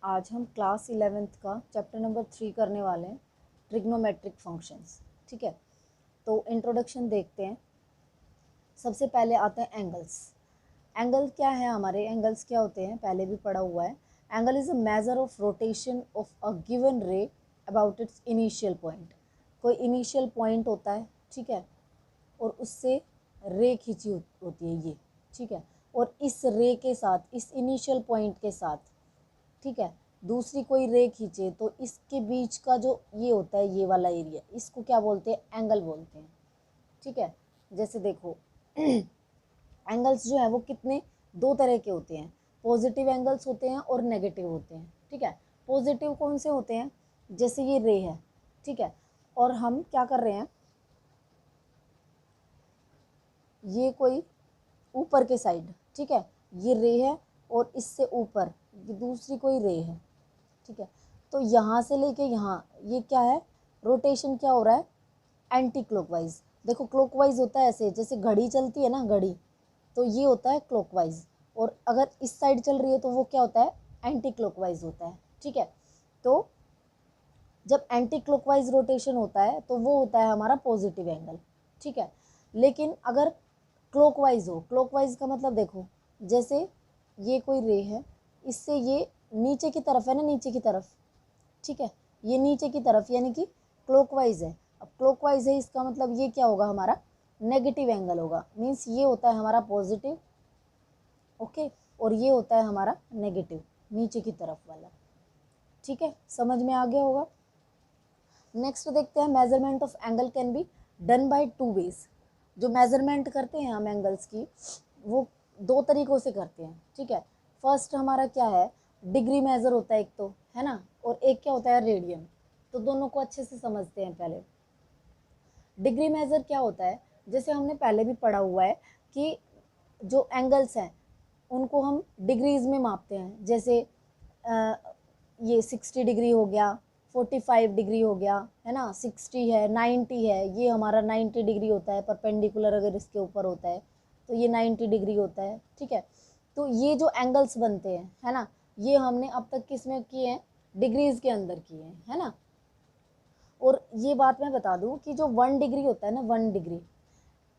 आज हम class 11th का चैप्टर नंबर 3 करने वाले हैं, ट्रिग्नोमेट्रिक फंक्शंस। ठीक है, तो इंट्रोडक्शन देखते हैं। सबसे पहले आते हैं एंगल्स। एंगल क्या है, हमारे एंगल्स क्या होते हैं पहले भी पढ़ा हुआ है। Angle is a measure of rotation of a given रे अबाउट इट्स इनिशियल पॉइंट। कोई इनिशियल पॉइंट होता है, ठीक है, और उससे रे खींची होती है ये, ठीक है, और इस रे के साथ, इस इनिशियल पॉइंट के साथ, ठीक है, दूसरी कोई रे खींचे तो इसके बीच का जो ये होता है, ये वाला एरिया, इसको क्या बोलते हैं, एंगल बोलते हैं। ठीक है, जैसे देखो एंगल्स जो है वो कितने, दो तरह के होते हैं। पॉजिटिव एंगल्स होते हैं और नेगेटिव होते हैं। ठीक है, पॉजिटिव कौन से होते हैं, जैसे ये रे है, ठीक है, और हम क्या कर रहे हैं, ये कोई ऊपर के साइड, ठीक है, ये रे है और इससे ऊपर ये दूसरी कोई रे है, ठीक है, तो यहाँ से लेके यहाँ ये क्या है, रोटेशन क्या हो रहा है, एंटी क्लॉकवाइज। देखो क्लॉकवाइज होता है ऐसे, जैसे घड़ी चलती है ना, घड़ी, तो ये होता है क्लॉकवाइज, और अगर इस साइड चल रही है तो वो क्या होता है, एंटी क्लॉकवाइज होता है। ठीक है, तो जब एंटी क्लॉकवाइज रोटेशन होता है तो वो होता है हमारा पॉजिटिव एंगल। ठीक है, लेकिन अगर क्लॉकवाइज हो, क्लॉकवाइज का मतलब देखो, जैसे ये कोई रे है, इससे ये नीचे की तरफ है ना, नीचे की तरफ, ठीक है, ये नीचे की तरफ यानी कि क्लॉकवाइज है। अब क्लॉकवाइज है, इसका मतलब ये क्या होगा, हमारा नेगेटिव एंगल होगा। मीन्स ये होता है हमारा पॉजिटिव, ओके, और ये होता है हमारा नेगेटिव, नीचे की तरफ वाला। ठीक है, समझ में आ गया होगा। नेक्स्ट देखते हैं, measurement of angle can be done by two ways. जो मेजरमेंट करते हैं हम एंगल्स की, वो दो तरीक़ों से करते हैं। ठीक है, फर्स्ट हमारा क्या है, डिग्री मेज़र होता है एक तो, है ना, और एक क्या होता है, रेडियन। तो दोनों को अच्छे से समझते हैं पहले। डिग्री मेज़र क्या होता है, जैसे हमने पहले भी पढ़ा हुआ है कि जो एंगल्स हैं उनको हम डिग्रीज़ में मापते हैं। जैसे ये 60 डिग्री हो गया, 45 डिग्री हो गया, है ना, 60 है, 90 है, ये हमारा 90 डिग्री होता है, परपेंडिकुलर अगर इसके ऊपर होता है तो ये 90 डिग्री होता है। ठीक है, तो ये जो एंगल्स बनते हैं, है ना, ये हमने अब तक किस में किए हैं, डिग्रीज़ के अंदर किए हैं, है ना। और ये बात मैं बता दूं कि जो 1 डिग्री होता है ना, 1 डिग्री,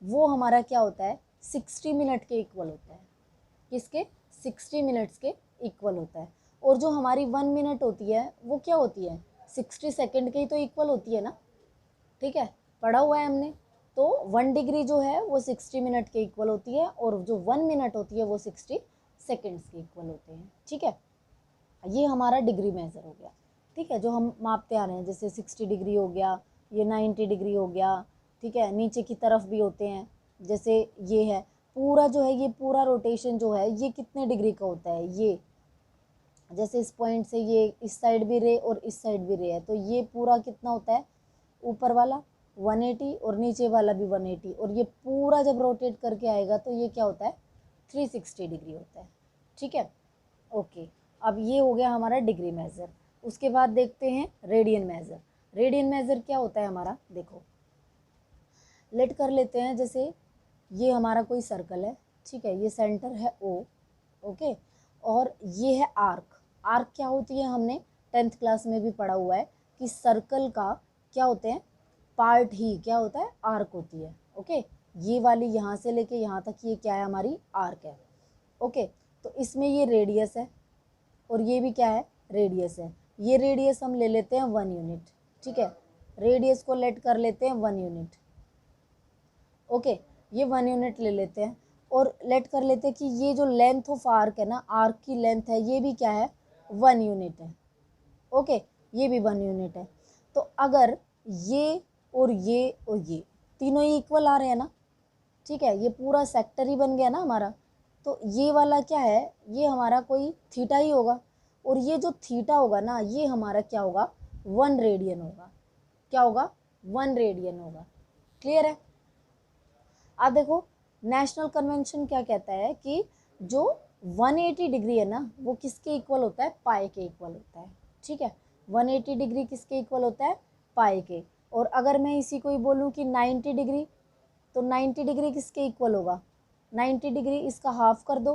वो हमारा क्या होता है, 60 मिनट के इक्वल होता है। किसके, 60 मिनट्स के इक्वल होता है। और जो हमारी 1 मिनट होती है वो क्या होती है, 60 सेकेंड के ही तो इक्वल होती है ना। ठीक है, पढ़ा हुआ है हमने। तो 1 डिग्री जो है वो 60 मिनट के इक्वल होती है, और जो 1 मिनट होती है वो 60 सेकेंड्स के इक्वल होते हैं। ठीक है, ये हमारा डिग्री मेजर हो गया। ठीक है, जो हम मापते आ रहे हैं, जैसे 60 डिग्री हो गया, ये 90 डिग्री हो गया। ठीक है, नीचे की तरफ भी होते हैं, जैसे ये है पूरा, जो है ये पूरा रोटेशन जो है ये कितने डिग्री का होता है, ये जैसे इस पॉइंट से ये इस साइड भी रे और इस साइड भी रे है, तो ये पूरा कितना होता है, ऊपर वाला 180 और नीचे वाला भी 180, और ये पूरा जब रोटेट करके आएगा तो ये क्या होता है, 360 डिग्री होता है। ठीक है, ओके, अब ये हो गया हमारा डिग्री मेज़र। उसके बाद देखते हैं रेडियन मेज़र। रेडियन मेज़र क्या होता है हमारा, देखो लेट कर लेते हैं, जैसे ये हमारा कोई सर्कल है, ठीक है, ये सेंटर है ओ, ओके, और ये है आर्क। आर्क क्या होती है, हमने 10th क्लास में भी पढ़ा हुआ है कि सर्कल का क्या होते हैं, पार्ट ही क्या होता है, आर्क होती है। ओके, ये वाली यहाँ से लेके यहाँ तक ये क्या है, हमारी आर्क है। ओके, तो इसमें ये रेडियस है और ये भी क्या है, रेडियस है। ये रेडियस हम ले लेते हैं 1 यूनिट। ठीक है, रेडियस को लेट कर लेते हैं 1 यूनिट। ओके, ये 1 यूनिट ले लेते हैं, और लेट कर लेते हैं कि ये जो लेंथ ऑफ आर्क है ना, आर्क की लेंथ है, ये भी क्या है, 1 यूनिट है। ओके, ये भी 1 यूनिट है। तो अगर ये और ये और ये तीनों ही इक्वल आ रहे हैं ना, ठीक है, ये पूरा सेक्टर ही बन गया ना हमारा, तो ये वाला क्या है, ये हमारा कोई थीटा ही होगा, और ये जो थीटा होगा ना, ये हमारा क्या होगा, 1 रेडियन होगा। क्या होगा, 1 रेडियन होगा। क्लियर है। अब देखो नेशनल कन्वेंशन क्या कहता है कि जो 180 डिग्री है ना, वो किसके इक्वल होता है, पाई के इक्वल होता है। ठीक है, 180 डिग्री किसके इक्वल होता है, पाई के। और अगर मैं इसी को ही बोलूँ कि 90 डिग्री, तो 90 डिग्री किसके इक्वल होगा, 90 डिग्री इसका हाफ कर दो,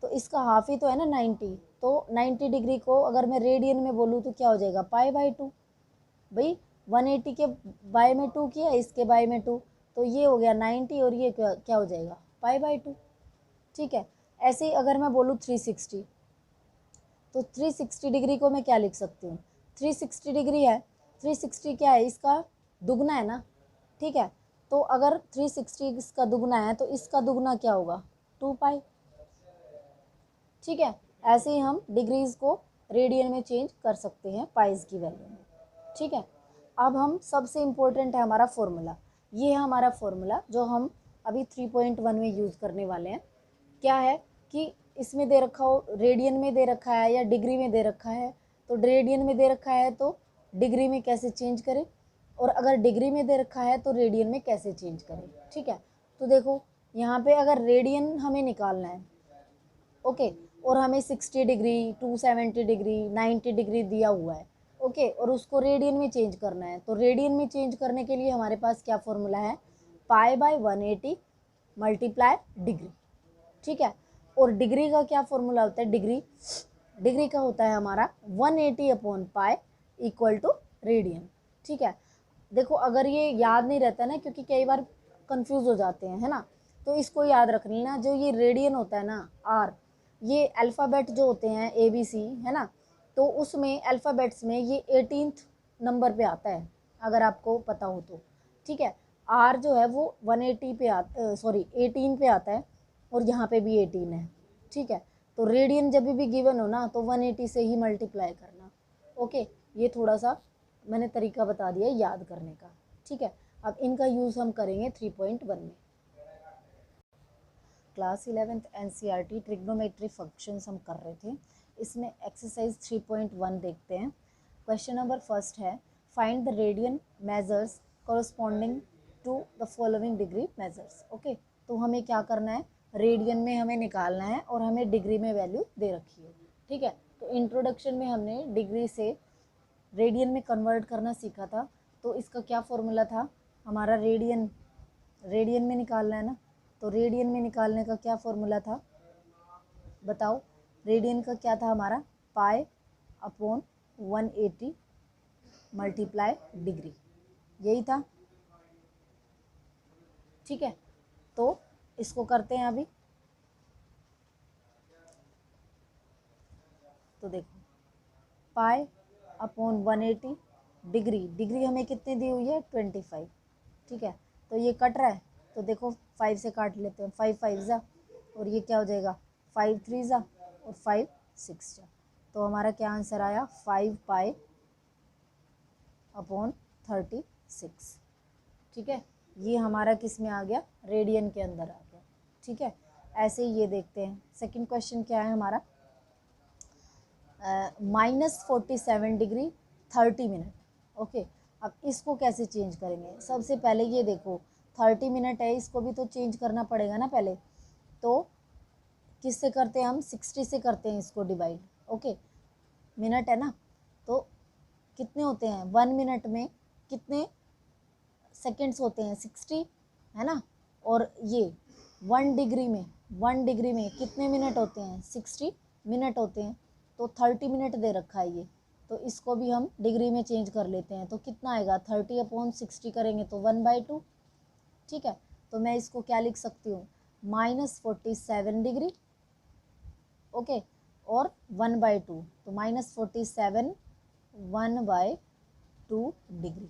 तो इसका हाफ ही तो है ना 90, तो 90 डिग्री को अगर मैं रेडियन में बोलूँ तो क्या हो जाएगा, π/2। भाई 180 के बाय में 2 किया, इसके बाय में 2, तो ये हो गया 90 और ये क्या हो जाएगा, π/2। ठीक है। ऐसे ही अगर मैं बोलूँ 360, तो 360 डिग्री को मैं क्या लिख सकती हूँ, 360 डिग्री है, 360 क्या है, इसका दुगना है ना। ठीक है। तो अगर 360 इसका दुगना है तो इसका दुगना क्या होगा, 2π। ठीक है। ऐसे ही हम डिग्रीज को रेडियन में चेंज कर सकते हैं पाइज की वैल्यू में। ठीक है। अब हम सबसे इम्पोर्टेंट है हमारा फॉर्मूला, ये है हमारा फॉर्मूला जो हम अभी 3.1 में यूज़ करने वाले हैं। क्या है कि इसमें दे रखा हो, रेडियन में दे रखा है या डिग्री में दे रखा है, तो रेडियन में दे रखा है तो डिग्री में कैसे चेंज करें, और अगर डिग्री में दे रखा है तो रेडियन में कैसे चेंज करें। ठीक है। तो देखो यहाँ पे अगर रेडियन हमें निकालना है, ओके, और हमें 60 डिग्री, 270 डिग्री, 90 डिग्री दिया हुआ है, ओके, और उसको रेडियन में चेंज करना है, तो रेडियन में चेंज करने के लिए हमारे पास क्या फॉर्मूला है, π/180 मल्टीप्लाई डिग्री। ठीक है। और डिग्री का क्या फॉर्मूला होता है, डिग्री का होता है हमारा 180/π इक्वल टू रेडियन। ठीक है। देखो अगर ये याद नहीं रहता ना, क्योंकि कई बार कंफ्यूज हो जाते हैं, है ना, तो इसको याद रख लेना, जो ये रेडियन होता है ना, आर, ये अल्फ़ाबेट जो होते हैं ABC, है ना, तो उसमें अल्फ़ाबेट्स में ये 18th नंबर पे आता है, अगर आपको पता हो तो। ठीक है। आर जो है वो 180 पे 18 पे आता है, और यहाँ पे भी 18 है। ठीक है। तो रेडियन जब भी गिवन हो ना तो 180 से ही मल्टीप्लाई करना। ओके, ये थोड़ा सा मैंने तरीका बता दिया याद करने का। ठीक है। अब इनका यूज़ हम करेंगे 3.1 में। Class 11th NCERT trigonometry functions हम कर रहे थे, इसमें एक्सरसाइज 3.1 देखते हैं। क्वेश्चन नंबर फर्स्ट है, find the radian measures corresponding to the following degree measures. Okay, तो हमें क्या करना है, रेडियन में हमें निकालना है और हमें डिग्री में वैल्यू दे रखी है। ठीक है। तो इंट्रोडक्शन में हमने डिग्री से रेडियन में कन्वर्ट करना सीखा था, तो इसका क्या फॉर्मूला था हमारा, रेडियन में निकालना है ना, तो रेडियन में निकालने का क्या फॉर्मूला था, बताओ। रेडियन का क्या था हमारा, π/180 मल्टीप्लाई डिग्री, यही था। ठीक है। तो इसको करते हैं अभी। तो देखो π/180 डिग्री हमें कितनी दी हुई है, 25। ठीक है। तो ये कट रहा है, तो देखो 5 से काट लेते हैं, 5 5 जा, और ये क्या हो जाएगा, 5 3 जा, और 5 6 जा। तो हमारा क्या आंसर आया, 5π/36। ठीक है। ये हमारा किस में आ गया, रेडियन के अंदर आ गया। ठीक है। ऐसे ही ये देखते हैं सेकंड क्वेश्चन क्या है हमारा, -47 डिग्री 30 मिनट। ओके, अब इसको कैसे चेंज करेंगे, सबसे पहले ये देखो 30 मिनट है, इसको भी तो चेंज करना पड़ेगा ना पहले। तो किससे करते हैं हम, 60 से करते हैं इसको डिवाइड। ओके, मिनट है ना, तो कितने होते हैं 1 मिनट में, कितने सेकेंड्स होते हैं, 60, है ना, और ये 1 डिग्री में कितने मिनट होते हैं, 60 मिनट होते हैं। तो 30 मिनट दे रखा है ये, तो इसको भी हम डिग्री में चेंज कर लेते हैं, तो कितना आएगा, 30/60 करेंगे तो 1/2। ठीक है। तो मैं इसको क्या लिख सकती हूँ, -47 डिग्री, ओके, और 1/2, तो -47 1/2 डिग्री।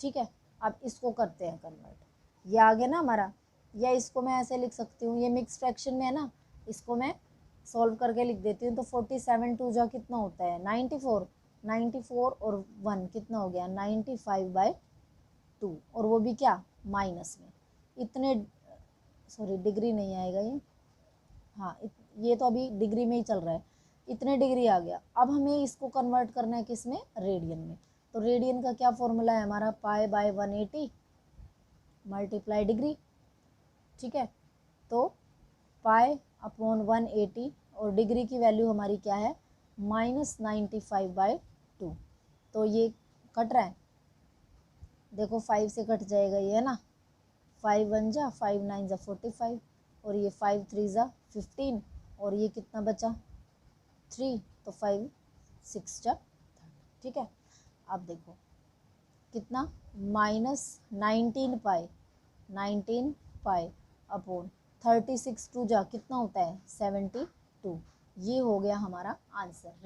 ठीक है। अब इसको करते हैं कन्वर्ट, ये आ गया ना हमारा, या इसको मैं ऐसे लिख सकती हूँ, ये मिक्स फ्रैक्शन में है ना, इसको मैं सॉल्व करके लिख देती हूँ। तो 47 2 जा कितना होता है, 94 और 1 कितना हो गया, 95/2, और वो भी क्या, माइनस में इतने, सॉरी डिग्री नहीं आएगा ये, हाँ ये तो अभी डिग्री में ही चल रहा है, इतने डिग्री आ गया। अब हमें इसको कन्वर्ट करना है किस में, रेडियन में। तो रेडियन का क्या फॉर्मूला है हमारा, π/180 मल्टीप्लाई डिग्री। ठीक है। तो π/180 और डिग्री की वैल्यू हमारी क्या है, -95/2। तो ये कट रहा है, देखो 5 से कट जाएगा ये, है ना, 5 1 जा, 5 9 जा 45, और ये 5 3 जा 15, और ये कितना बचा 3, तो 5 6 जा 30, ठीक है। अब देखो कितना, -19 पाई अपॉन 36 2 जा कितना होता है 72, ये हो गया हमारा आंसर।